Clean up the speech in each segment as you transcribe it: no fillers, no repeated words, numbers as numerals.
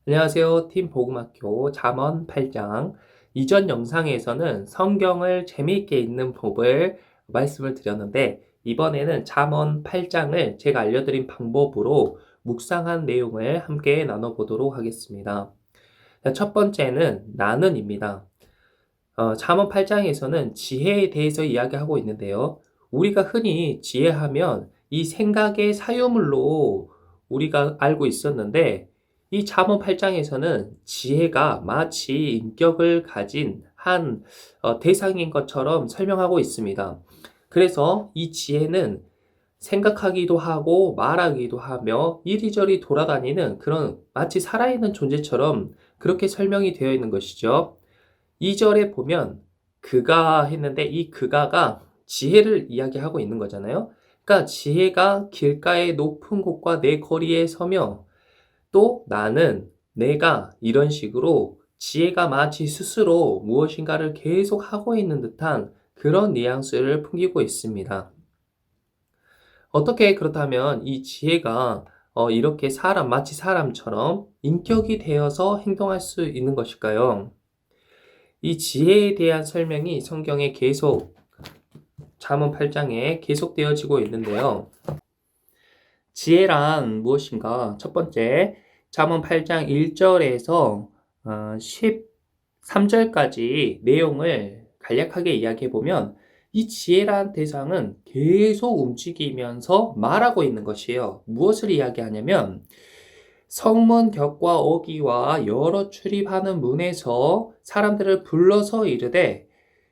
안녕하세요. 팀 복음학교 잠언 8장. 이전 영상에서는 성경을 재미있게 읽는 법을 말씀을 드렸는데, 이번에는 잠언 8장을 제가 알려드린 방법으로 묵상한 내용을 함께 나눠보도록 하겠습니다. 첫 번째는 나는입니다. 잠언 8장에서는 지혜에 대해서 이야기하고 있는데요. 우리가 흔히 지혜하면 이 생각의 사유물로 우리가 알고 있었는데, 이 잠언 8장에서는 지혜가 마치 인격을 가진 한 대상인 것처럼 설명하고 있습니다. 그래서 이 지혜는 생각하기도 하고 말하기도 하며 이리저리 돌아다니는 그런 마치 살아있는 존재처럼 그렇게 설명이 되어 있는 것이죠. 2절에 보면 그가 했는데, 이 그가가 지혜를 이야기하고 있는 거잖아요. 그러니까 지혜가 길가의 높은 곳과 내 거리에 서며, 또 나는, 내가, 이런 식으로 지혜가 마치 스스로 무엇인가를 계속 하고 있는 듯한 그런 뉘앙스를 풍기고 있습니다. 어떻게 그렇다면 이 지혜가 이렇게 마치 사람처럼 인격이 되어서 행동할 수 있는 것일까요? 이 지혜에 대한 설명이 성경에 계속 잠언 8장에 계속되어지고 있는데요. 지혜란 무엇인가? 첫 번째, 잠언 8장 1절에서 13절까지 내용을 간략하게 이야기해 보면, 이 지혜란 대상은 계속 움직이면서 말하고 있는 것이에요. 무엇을 이야기하냐면, 성문 격과 어기와 여러 출입하는 문에서 사람들을 불러서 이르되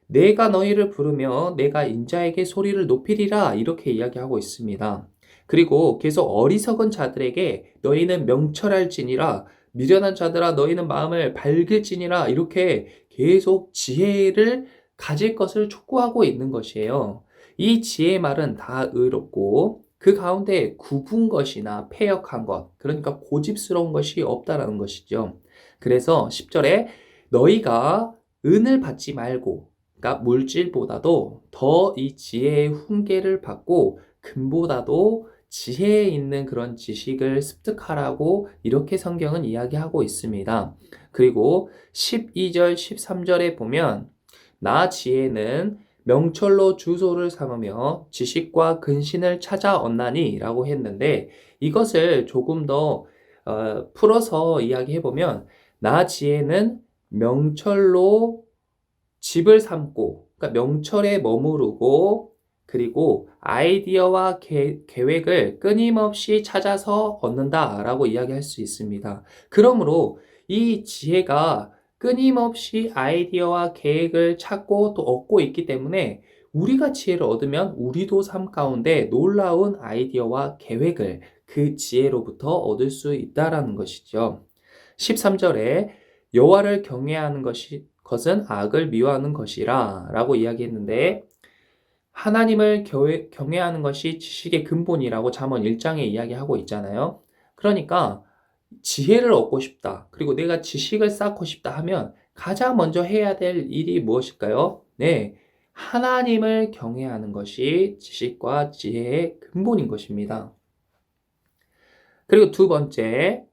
내가 너희를 부르며 내가 인자에게 소리를 높이리라, 이렇게 이야기하고 있습니다. 그리고 계속 어리석은 자들에게 너희는 명철할지니라, 미련한 자들아 너희는 마음을 밝을지니라, 이렇게 계속 지혜를 가질 것을 촉구하고 있는 것이에요. 이 지혜의 말은 다 의롭고 그 가운데 굽은 것이나 패역한 것, 그러니까 고집스러운 것이 없다라는 것이죠. 그래서 10절에 너희가 은을 받지 말고, 그러니까 물질보다도 더 이 지혜의 훈계를 받고 금보다도 지혜에 있는 그런 지식을 습득하라고 이렇게 성경은 이야기하고 있습니다. 그리고 12절, 13절에 보면 나 지혜는 명철로 주소를 삼으며 지식과 근신을 찾아 얻나니 라고 했는데, 이것을 조금 더 풀어서 이야기해 보면 나 지혜는 명철로 집을 삼고, 그러니까 명철에 머무르고, 그리고 아이디어와 계획을 끊임없이 찾아서 얻는다라고 이야기할 수 있습니다. 그러므로 이 지혜가 끊임없이 아이디어와 계획을 찾고 또 얻고 있기 때문에, 우리가 지혜를 얻으면 우리도 삶 가운데 놀라운 아이디어와 계획을 그 지혜로부터 얻을 수 있다라는 것이죠. 13절에 여호와를 경외하는 것은 악을 미워하는 것이라 라고 이야기했는데, 하나님을 경외하는 것이 지식의 근본이라고 잠언 1장에 이야기하고 있잖아요. 그러니까 지혜를 얻고 싶다, 그리고 내가 지식을 쌓고 싶다 하면 가장 먼저 해야 될 일이 무엇일까요? 네, 하나님을 경외하는 것이 지식과 지혜의 근본인 것입니다. 그리고 두 번째,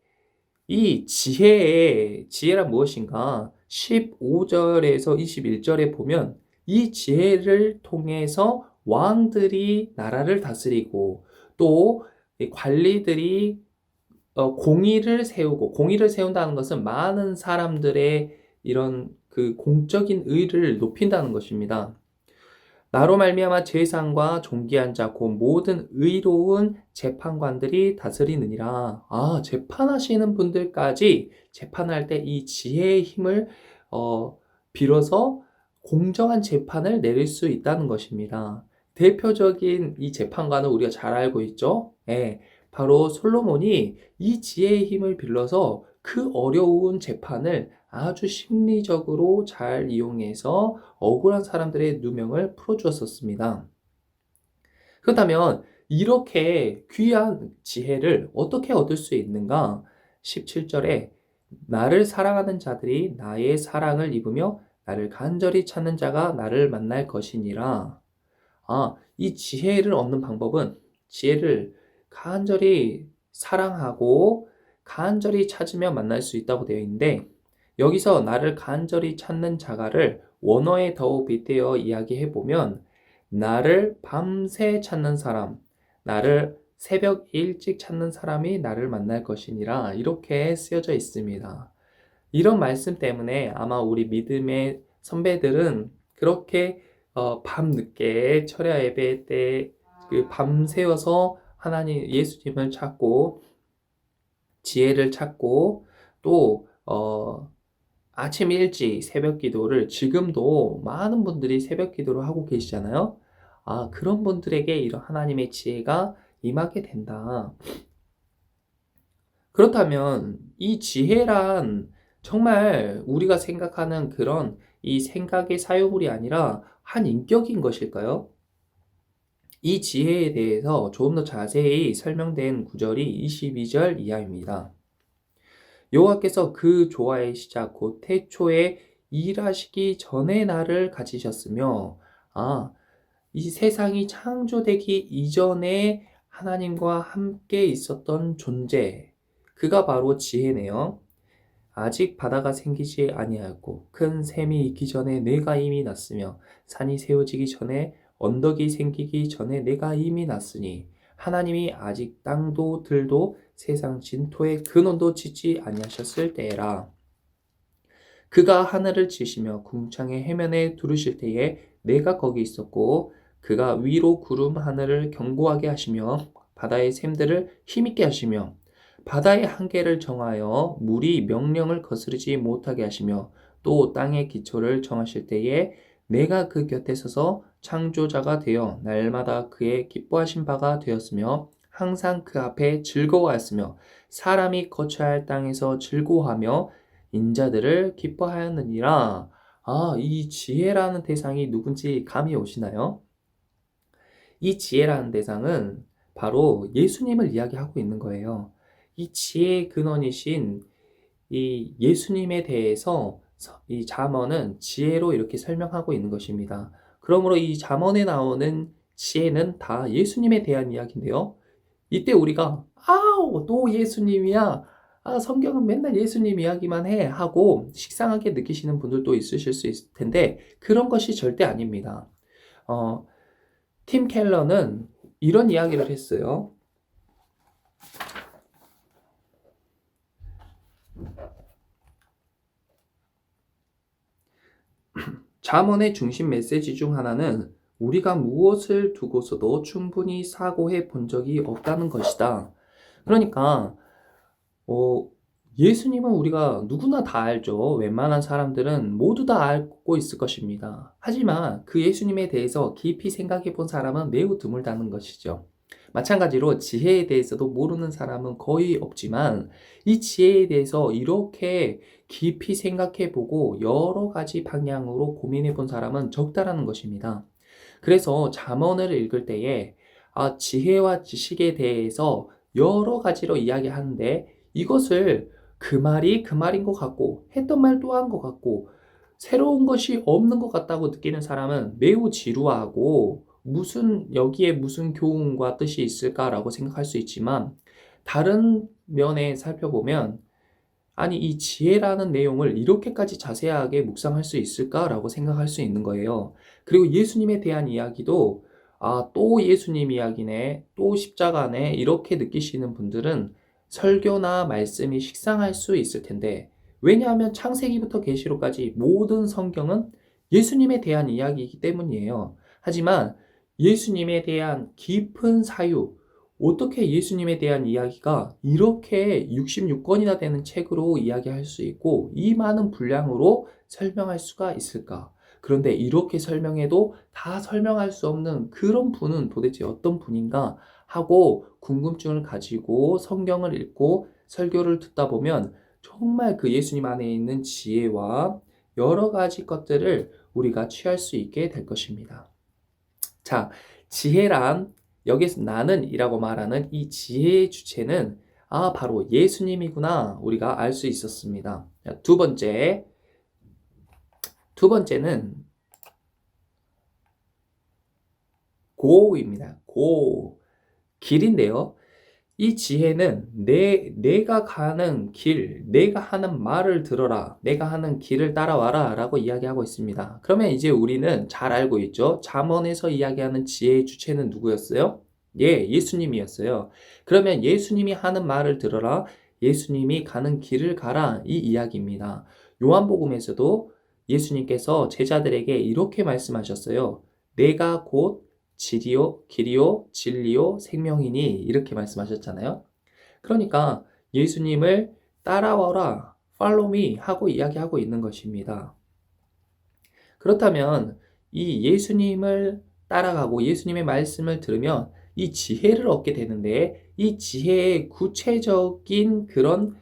이 지혜란 무엇인가? 15절에서 21절에 보면 이 지혜를 통해서 왕들이 나라를 다스리고, 또 관리들이 공의를 세우고, 공의를 세운다는 것은 많은 사람들의 이런 그 공적인 의를 높인다는 것입니다. 나로 말미암아 제사장과 존귀한 자 곧 모든 의로운 재판관들이 다스리느니라. 재판하시는 분들까지 재판할 때 이 지혜의 힘을 빌어서 공정한 재판을 내릴 수 있다는 것입니다. 대표적인 이 재판관은 우리가 잘 알고 있죠? 예, 바로 솔로몬이 이 지혜의 힘을 빌려서 그 어려운 재판을 아주 심리적으로 잘 이용해서 억울한 사람들의 누명을 풀어주었었습니다. 그렇다면 이렇게 귀한 지혜를 어떻게 얻을 수 있는가? 17절에 나를 사랑하는 자들이 나의 사랑을 입으며 나를 간절히 찾는 자가 나를 만날 것이니라. 이 지혜를 얻는 방법은 지혜를 간절히 사랑하고 간절히 찾으면 만날 수 있다고 되어 있는데 여기서 나를 간절히 찾는 자가를 원어에 더 빗대어 이야기해 보면 나를 밤새 찾는 사람, 나를 새벽 일찍 찾는 사람이 나를 만날 것이니라 이렇게 쓰여져 있습니다. 이런 말씀 때문에 아마 우리 믿음의 선배들은 그렇게 밤늦게 철야 예배 때 그 밤새워서 하나님 예수님을 찾고 지혜를 찾고 또 아침 일찍 새벽 기도를 지금도 많은 분들이 새벽 기도를 하고 계시잖아요. 그런 분들에게 이런 하나님의 지혜가 임하게 된다. 그렇다면 이 지혜란 정말 우리가 생각하는 그런 이 생각의 사유물이 아니라 한 인격인 것일까요? 이 지혜에 대해서 조금 더 자세히 설명된 구절이 22절 이하입니다. 여호와께서 그 조화의 시작 곧 태초에 일하시기 전에 나를 가지셨으며 이 세상이 창조되기 이전에 하나님과 함께 있었던 존재 그가 바로 지혜네요. 아직 바다가 생기지 아니하였고 큰 샘이 있기 전에 내가 이미 났으며 산이 세워지기 전에 언덕이 생기기 전에 내가 이미 났으니 하나님이 아직 땅도 들도 세상 진토의 근원도 짓지 아니하셨을 때에라. 그가 하늘을 지시며 궁창의 해면에 두르실 때에 내가 거기 있었고 그가 위로 구름 하늘을 견고하게 하시며 바다의 샘들을 힘있게 하시며 바다의 한계를 정하여 물이 명령을 거스르지 못하게 하시며 또 땅의 기초를 정하실 때에 내가 그 곁에 서서 창조자가 되어 날마다 그의 기뻐하신 바가 되었으며 항상 그 앞에 즐거워하였으며 사람이 거쳐야 할 땅에서 즐거워하며 인자들을 기뻐하였느니라. 이 지혜라는 대상이 누군지 감이 오시나요? 이 지혜라는 대상은 바로 예수님을 이야기하고 있는 거예요. 이 지혜의 근원이신 이 예수님에 대해서 이 잠언은 지혜로 이렇게 설명하고 있는 것입니다. 그러므로 이 잠언에 나오는 지혜는 다 예수님에 대한 이야기인데요. 이때 우리가 또 예수님이야. 성경은 맨날 예수님 이야기만 해 하고 식상하게 느끼시는 분들도 있으실 수 있을 텐데 그런 것이 절대 아닙니다. 팀 켈러는 이런 이야기를 했어요. 잠언의 중심 메시지 중 하나는 우리가 무엇을 두고서도 충분히 사고해 본 적이 없다는 것이다. 그러니까 예수님은 우리가 누구나 다 알죠. 웬만한 사람들은 모두 다 알고 있을 것입니다. 하지만 그 예수님에 대해서 깊이 생각해 본 사람은 매우 드물다는 것이죠. 마찬가지로 지혜에 대해서도 모르는 사람은 거의 없지만 이 지혜에 대해서 이렇게 깊이 생각해 보고 여러 가지 방향으로 고민해 본 사람은 적다라는 것입니다. 그래서 잠언을 읽을 때에 지혜와 지식에 대해서 여러 가지로 이야기하는데 이것을 그 말이 그 말인 것 같고 했던 말 또 한 것 같고 새로운 것이 없는 것 같다고 느끼는 사람은 매우 지루하고 여기에 무슨 교훈과 뜻이 있을까라고 생각할 수 있지만 다른 면에 살펴보면 이 지혜라는 내용을 이렇게까지 자세하게 묵상할 수 있을까라고 생각할 수 있는 거예요. 그리고 예수님에 대한 이야기도 또 예수님 이야기네, 또 십자가네 이렇게 느끼시는 분들은 설교나 말씀이 식상할 수 있을 텐데 왜냐하면 창세기부터 계시록까지 모든 성경은 예수님에 대한 이야기이기 때문이에요. 하지만 예수님에 대한 깊은 사유, 어떻게 예수님에 대한 이야기가 이렇게 66권이나 되는 책으로 이야기할 수 있고 이 많은 분량으로 설명할 수가 있을까? 그런데 이렇게 설명해도 다 설명할 수 없는 그런 분은 도대체 어떤 분인가 하고 궁금증을 가지고 성경을 읽고 설교를 듣다 보면 정말 그 예수님 안에 있는 지혜와 여러 가지 것들을 우리가 취할 수 있게 될 것입니다. 자, 지혜란 여기서 나는 이라고 말하는 이 지혜의 주체는 바로 예수님이구나 우리가 알 수 있었습니다. 자, 두 번째는 고입니다. 길인데요. 이 지혜는 내가 가는 길, 내가 하는 말을 들어라, 내가 하는 길을 따라와라 라고 이야기하고 있습니다. 그러면 이제 우리는 잘 알고 있죠? 잠언에서 이야기하는 지혜의 주체는 누구였어요? 예, 예수님이었어요. 그러면 예수님이 하는 말을 들어라, 예수님이 가는 길을 가라, 이 이야기입니다. 요한복음에서도 예수님께서 제자들에게 이렇게 말씀하셨어요. 내가 곧 길이요, 진리요, 생명이니 이렇게 말씀하셨잖아요. 그러니까 예수님을 따라와라, follow me 하고 이야기하고 있는 것입니다. 그렇다면 이 예수님을 따라가고 예수님의 말씀을 들으면 이 지혜를 얻게 되는데 이 지혜의 구체적인 그런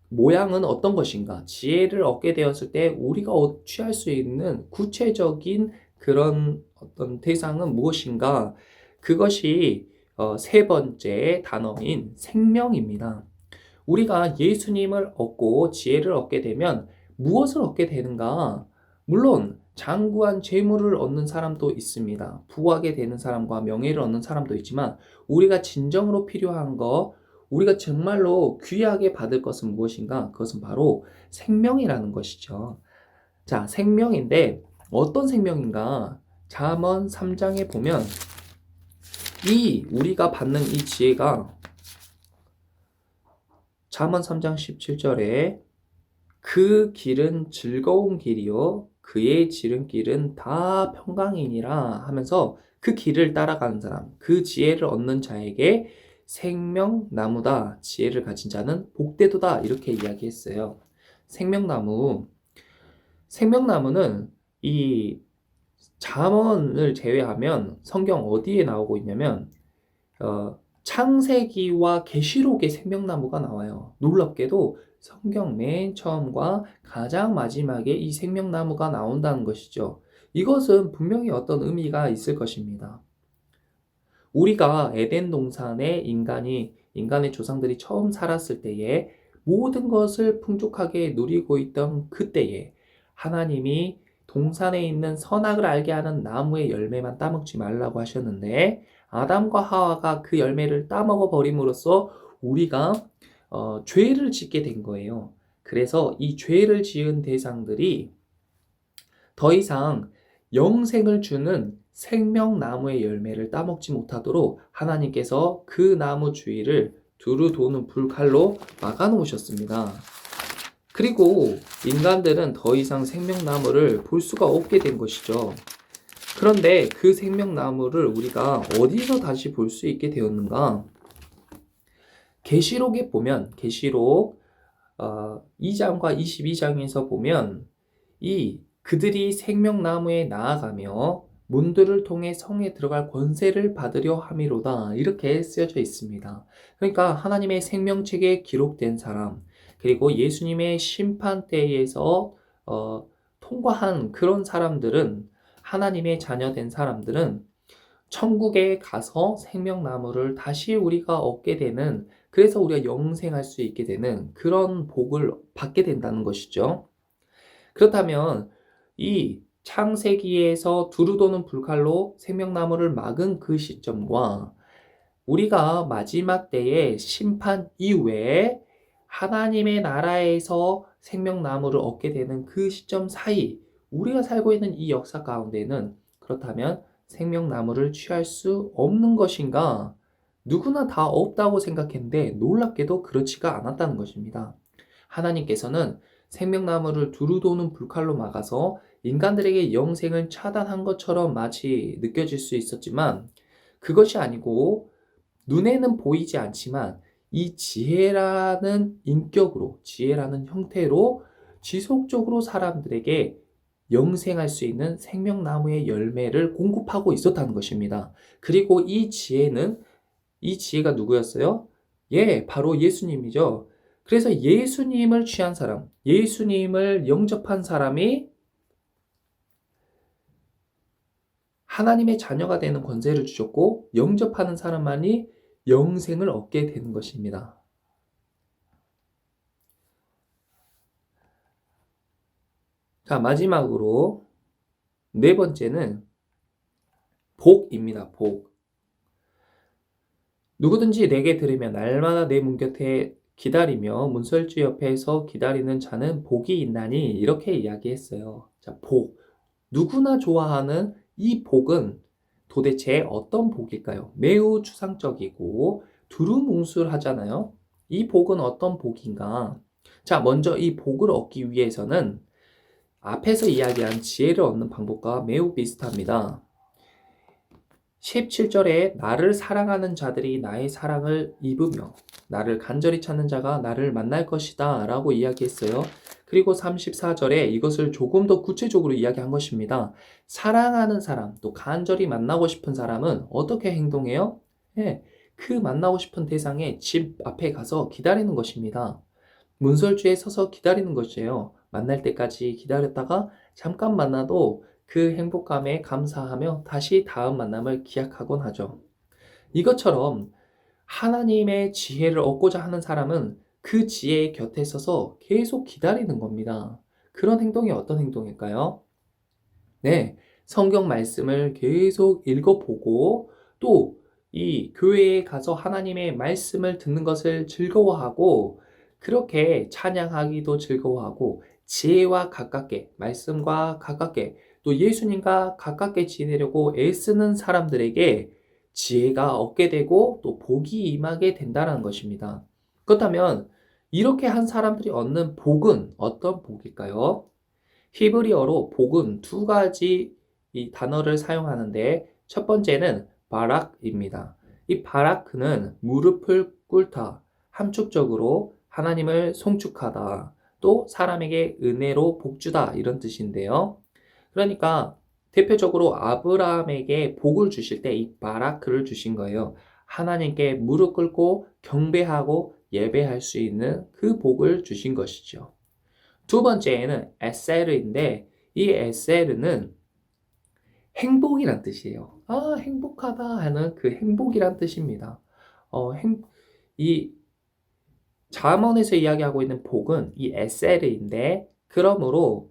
모양은 어떤 것인가? 지혜를 얻게 되었을 때 우리가 취할 수 있는 구체적인 그런 어떤 대상은 무엇인가? 그것이 세 번째 단어인 생명입니다. 우리가 예수님을 얻고 지혜를 얻게 되면 무엇을 얻게 되는가? 물론 장구한 재물을 얻는 사람도 있습니다. 부하게 되는 사람과 명예를 얻는 사람도 있지만 우리가 진정으로 필요한 거, 우리가 정말로 귀하게 받을 것은 무엇인가? 그것은 바로 생명이라는 것이죠. 자, 생명인데 어떤 생명인가? 잠언 3장에 보면 우리가 받는 이 지혜가 잠언 3장 17절에 그 길은 즐거운 길이요 그의 지름길은 다 평강이니라 하면서 그 길을 따라가는 사람, 그 지혜를 얻는 자에게 생명나무다, 지혜를 가진 자는 복되도다 이렇게 이야기했어요. 생명나무는 이 잠언을 제외하면 성경 어디에 나오고 있냐면 창세기와 계시록의 생명나무가 나와요. 놀랍게도 성경 맨 처음과 가장 마지막에 이 생명나무가 나온다는 것이죠. 이것은 분명히 어떤 의미가 있을 것입니다. 우리가 에덴 동산에 인간의 조상들이 처음 살았을 때에 모든 것을 풍족하게 누리고 있던 그때에 하나님이 동산에 있는 선악을 알게 하는 나무의 열매만 따먹지 말라고 하셨는데 아담과 하와가 그 열매를 따먹어 버림으로써 우리가 죄를 짓게 된 거예요. 그래서 이 죄를 지은 대상들이 더 이상 영생을 주는 생명나무의 열매를 따먹지 못하도록 하나님께서 그 나무 주위를 두루 도는 불칼로 막아놓으셨습니다. 그리고 인간들은 더 이상 생명나무를 볼 수가 없게 된 것이죠. 그런데 그 생명나무를 우리가 어디서 다시 볼 수 있게 되었는가? 계시록에 보면 계시록 2장과 22장에서 보면 그들이 생명나무에 나아가며 문들을 통해 성에 들어갈 권세를 받으려 함이로다 이렇게 쓰여져 있습니다. 그러니까 하나님의 생명책에 기록된 사람 그리고 예수님의 심판대에서 통과한 그런 사람들은 하나님의 자녀된 사람들은 천국에 가서 생명나무를 다시 우리가 얻게 되는 그래서 우리가 영생할 수 있게 되는 그런 복을 받게 된다는 것이죠. 그렇다면 이 창세기에서 두루 도는 불칼로 생명나무를 막은 그 시점과 우리가 마지막 때의 심판 이후에 하나님의 나라에서 생명나무를 얻게 되는 그 시점 사이 우리가 살고 있는 이 역사 가운데는 그렇다면 생명나무를 취할 수 없는 것인가? 누구나 다 없다고 생각했는데 놀랍게도 그렇지가 않았다는 것입니다. 하나님께서는 생명나무를 두루 도는 불칼로 막아서 인간들에게 영생을 차단한 것처럼 마치 느껴질 수 있었지만 그것이 아니고 눈에는 보이지 않지만 이 지혜라는 인격으로, 지혜라는 형태로 지속적으로 사람들에게 영생할 수 있는 생명나무의 열매를 공급하고 있었다는 것입니다. 그리고 이 지혜가 누구였어요? 예, 바로 예수님이죠. 그래서 예수님을 취한 사람, 예수님을 영접한 사람이 하나님의 자녀가 되는 권세를 주셨고 영접하는 사람만이 영생을 얻게 되는 것입니다. 자, 마지막으로 네 번째는 복입니다. 복. 누구든지 내게 들으며 날마다 내 문 곁에 기다리며 문설주 옆에서 기다리는 자는 복이 있나니 이렇게 이야기했어요. 자, 복. 누구나 좋아하는 이 복은 도대체 어떤 복일까요? 매우 추상적이고 두루뭉술하잖아요. 이 복은 어떤 복인가? 자, 먼저 이 복을 얻기 위해서는 앞에서 이야기한 지혜를 얻는 방법과 매우 비슷합니다. 17절에 나를 사랑하는 자들이 나의 사랑을 입으며 나를 간절히 찾는 자가 나를 만날 것이다 라고 이야기했어요. 그리고 34절에 이것을 조금 더 구체적으로 이야기한 것입니다. 사랑하는 사람, 또 간절히 만나고 싶은 사람은 어떻게 행동해요? 예, 그 만나고 싶은 대상의 집 앞에 가서 기다리는 것입니다. 문설주에 서서 기다리는 것이에요. 만날 때까지 기다렸다가 잠깐 만나도 그 행복감에 감사하며 다시 다음 만남을 기약하곤 하죠. 이것처럼 하나님의 지혜를 얻고자 하는 사람은 그 지혜의 곁에 서서 계속 기다리는 겁니다. 그런 행동이 어떤 행동일까요? 네, 성경 말씀을 계속 읽어보고 또 이 교회에 가서 하나님의 말씀을 듣는 것을 즐거워하고 그렇게 찬양하기도 즐거워하고 지혜와 가깝게, 말씀과 가깝게 또 예수님과 가깝게 지내려고 애쓰는 사람들에게 지혜가 얻게 되고 또 복이 임하게 된다는 것입니다. 그렇다면 이렇게 한 사람들이 얻는 복은 어떤 복일까요? 히브리어로 복은 두 가지 이 단어를 사용하는데 첫 번째는 바락입니다. 이 바라크는 무릎을 꿇다, 함축적으로 하나님을 송축하다, 또 사람에게 은혜로 복주다 이런 뜻인데요. 그러니까 대표적으로 아브라함에게 복을 주실 때 이 바라크를 주신 거예요. 하나님께 무릎 꿇고 경배하고 예배할 수 있는 그 복을 주신 것이죠. 두 번째는 에세르인데 이 에세르는 행복이란 뜻이에요. 아, 행복하다 하는 그 행복이란 뜻입니다. 이 잠언에서 이야기하고 있는 복은 이 에세르인데 그러므로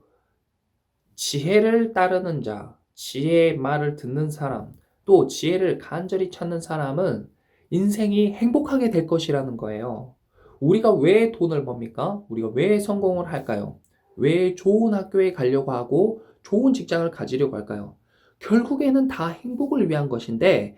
지혜를 따르는 자, 지혜의 말을 듣는 사람, 또 지혜를 간절히 찾는 사람은 인생이 행복하게 될 것이라는 거예요. 우리가 왜 돈을 법니까? 우리가 왜 성공을 할까요? 왜 좋은 학교에 가려고 하고 좋은 직장을 가지려고 할까요? 결국에는 다 행복을 위한 것인데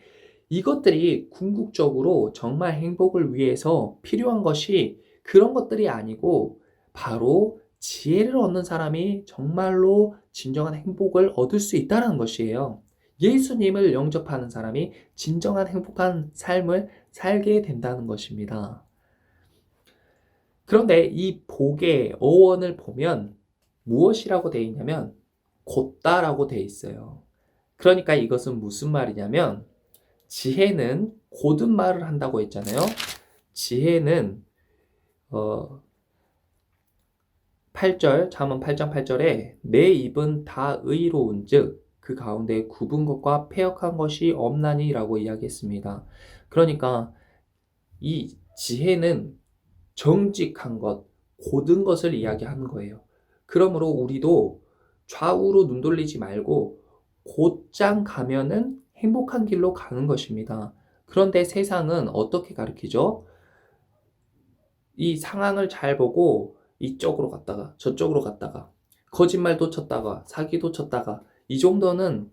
이것들이 궁극적으로 정말 행복을 위해서 필요한 것이 그런 것들이 아니고 바로 지혜를 얻는 사람이 정말로 진정한 행복을 얻을 수 있다는 것이에요. 예수님을 영접하는 사람이 진정한 행복한 삶을 살게 된다는 것입니다. 그런데 이 복의 어원을 보면 무엇이라고 되어 있냐면 곧다라고 되어 있어요. 그러니까 이것은 무슨 말이냐면 지혜는 곧은 말을 한다고 했잖아요. 지혜는 8절, 잠언 8장 8절에 내 입은 다 의로운즉 그 가운데 굽은 것과 패역한 것이 없나니 라고 이야기했습니다. 그러니까 이 지혜는 정직한 것, 곧은 것을 이야기하는 거예요. 그러므로 우리도 좌우로 눈 돌리지 말고 곧장 가면은 행복한 길로 가는 것입니다. 그런데 세상은 어떻게 가르치죠? 이 상황을 잘 보고 이쪽으로 갔다가 저쪽으로 갔다가 거짓말도 쳤다가 사기도 쳤다가 이 정도는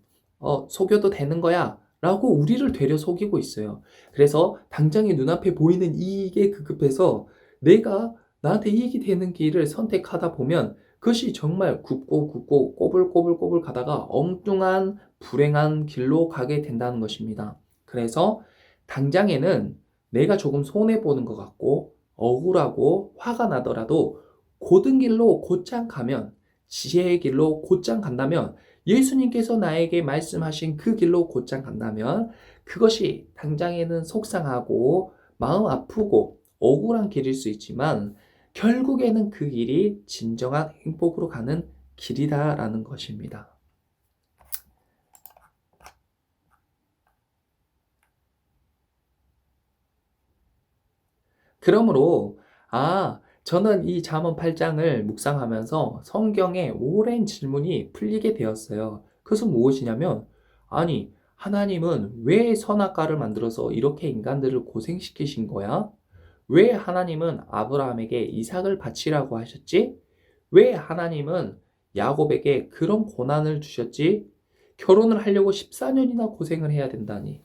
속여도 되는 거야 라고 우리를 되려 속이고 있어요. 그래서 당장에 눈앞에 보이는 이익에 급급해서 내가 나한테 이익이 되는 길을 선택하다 보면 그것이 정말 굽고 꼬불꼬불 가다가 엉뚱한 불행한 길로 가게 된다는 것입니다. 그래서 당장에는 내가 조금 손해보는 것 같고 억울하고 화가 나더라도 곧은 길로 곧장 가면 지혜의 길로 곧장 간다면 예수님께서 나에게 말씀하신 그 길로 곧장 간다면 그것이 당장에는 속상하고 마음 아프고 억울한 길일 수 있지만 결국에는 그 길이 진정한 행복으로 가는 길이다라는 것입니다. 그러므로 저는 이 잠언 8장을 묵상하면서 성경의 오랜 질문이 풀리게 되었어요. 그것은 무엇이냐면 아니 하나님은 왜 선악과를 만들어서 이렇게 인간들을 고생시키신 거야? 왜 하나님은 아브라함에게 이삭을 바치라고 하셨지? 왜 하나님은 야곱에게 그런 고난을 주셨지? 결혼을 하려고 14년이나 고생을 해야 된다니.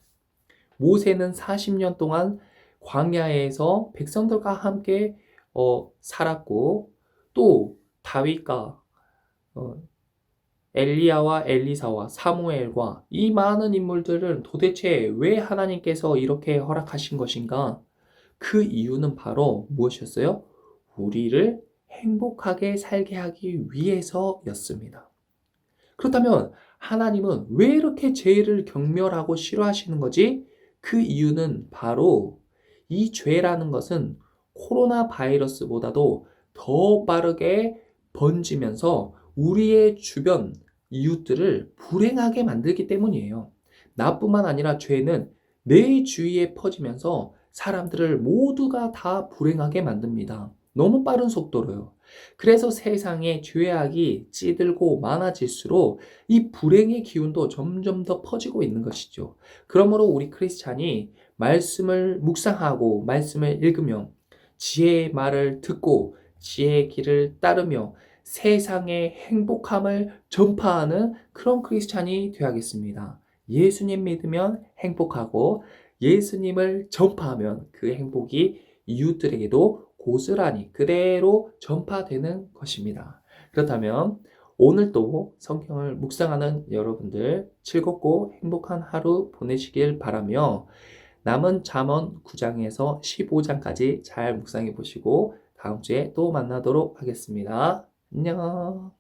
모세는 40년 동안 광야에서 백성들과 함께 살았고, 또 다윗과 어, 엘리야와 엘리사와 사무엘과 이 많은 인물들은 도대체 왜 하나님께서 이렇게 허락하신 것인가? 그 이유는 바로 무엇이었어요? 우리를 행복하게 살게 하기 위해서였습니다. 그렇다면 하나님은 왜 이렇게 죄를 경멸하고 싫어하시는 거지? 그 이유는 바로 이 죄라는 것은 코로나 바이러스보다도 더 빠르게 번지면서 우리의 주변 이웃들을 불행하게 만들기 때문이에요. 나뿐만 아니라 죄는 내 주위에 퍼지면서 사람들을 모두가 다 불행하게 만듭니다. 너무 빠른 속도로요. 그래서 세상에 죄악이 찌들고 많아질수록 이 불행의 기운도 점점 더 퍼지고 있는 것이죠. 그러므로 우리 크리스찬이 말씀을 묵상하고 말씀을 읽으며 지혜의 말을 듣고 지혜의 길을 따르며 세상의 행복함을 전파하는 그런 크리스찬이 되어야겠습니다. 예수님 믿으면 행복하고 예수님을 전파하면 그 행복이 이웃들에게도 고스란히 그대로 전파되는 것입니다. 그렇다면 오늘도 성경을 묵상하는 여러분들 즐겁고 행복한 하루 보내시길 바라며 남은 잠언 9장에서 15장까지 잘 묵상해 보시고 다음 주에 또 만나도록 하겠습니다. 안녕.